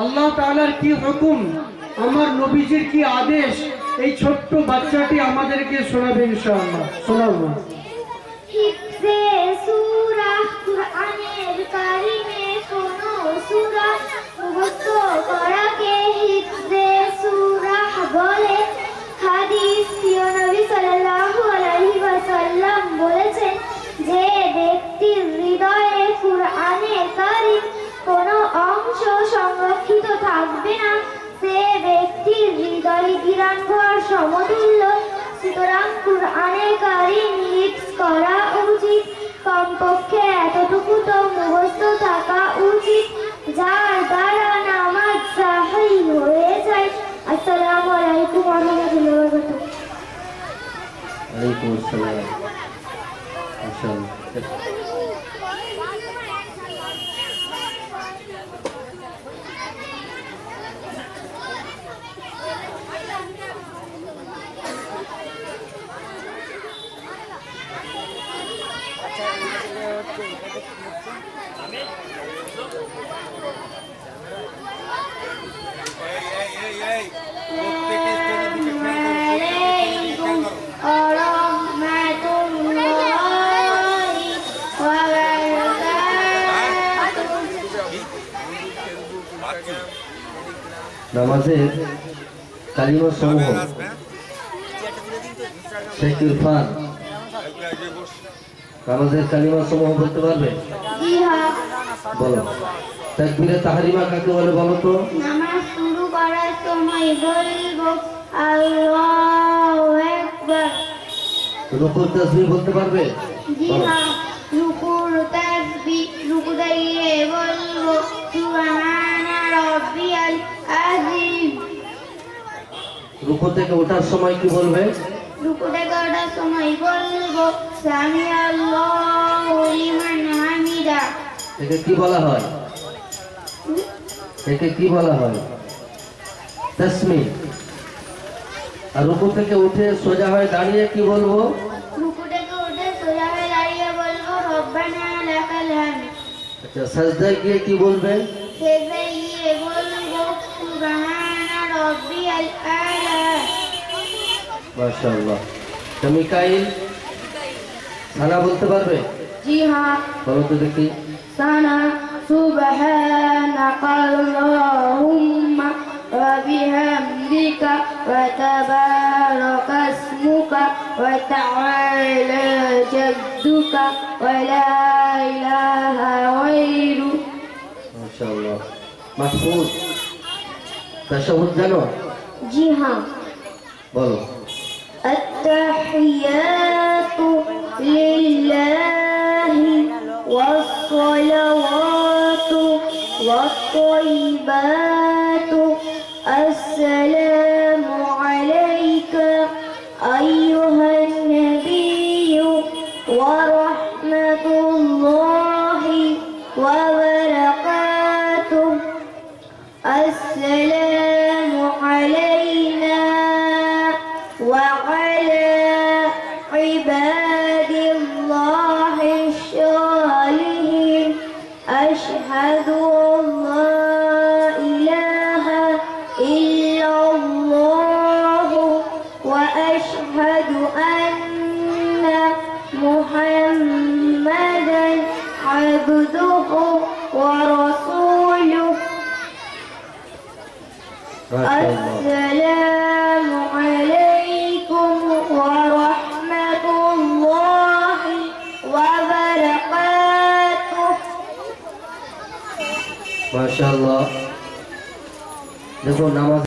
আল্লাহ তাআলার কি হুকুম, আমার নবীজির কি আদেশ, এই ছোট্ট বাচ্চাটি আমাদেরকে শোনাবে ইনশাআল্লাহ। শোনাবো। হিফজে সূরা, কুরআনের কারিমে কোনো সূরা মুখস্থ করাকে হিফজে সূরা বলে। হাদিস প্রিয় নবী সাল্লাল্লাহু আলাইহি ওয়াসাল্লাম বলেছেন, যে ব্যক্তির হৃদয়ে কুরআনের কারিম কোনো অংশ সংরক্ষিত থাকবে না, সে ব্যক্তির হৃদয় বিরানঘর সমতুল্য। সুতরাং কুরআনের কারিম হিফজ করা উচিত, কমপক্ষে এতটুকু তো মুখস্থ থাকা উচিত যার দ্বারা নামাজ সহিহ হয়ে যায়। আসসালামু আলাইকুম ওয়া রাহমাতুল্লাহি ওয়া বারাকাতুহু। ওয়ালাইকুম আসসালাম। মাশাআল্লাহ। নামাজের কালিমা সমূহ শেখ ইরফান নামাজের কালিমা সমূহ বলতে পারবে? জি হ্যাঁ। বলো। তাকবীরে তাহরিমা কাকে বলে বলো তো? নামাজ শুরু করার সময় বলবো আল্লাহু আকবার। রুকুর তাসবিহ বলতে পারবে? জি হ্যাঁ। রুকুর তাসবিহ রুকু দাঁড়িয়ে বলবো সুবহানা রাব্বিয়াল আযীম। রুকু থেকে ওঠার সময় কি বলবে? রুকু থেকে ওঠার সময় বলবো সামি আল্লাহু লিমান হামিদা। একে কি বলা হয়? একে কি বলা হয়? তাসমিহ। আর রুকু থেকে উঠে সোজা হয়ে দাঁড়িয়ে কি বলবো? রুকু থেকে উঠে সোজা হয়ে দাঁড়িয়ে বলবো রব্বানা লাকাল হামদ। আচ্ছা, সাজদায় গিয়ে কি বলবে? সেজদায় গিয়ে বলবো সুবহানা রাব্বিয়াল আ'লা। মাশাআল্লাহ। তো মিকাইল সানা বলতে পারবে? জি হ্যাঁ। বলো তো দেখি। সানা সুবহানাকা আল্লাহুম্মা ওয়া বিহামদিকা ওয়া তাবারাকা ইসমুকা ওয়া তাআলা জাদ্দুকা ওয়া লা ইলাহা গায়রুক। মাশাআল্লাহ। মাহফুজ তাশাহুদ জানো? জি হ্যাঁ। বলো। التحيات لله والصلوات والطيبات السلام عليك أيها النبي ورحمة الله وبركاته. السلام علينا وعلى عباد الله الصالحين. أشهد أن لا إله إلا الله وأشهد أن محمدا عبده ورسوله. السلام عليكم ورحمة الله وبركاته. মাশাআল্লাহ। দেখো নামাজ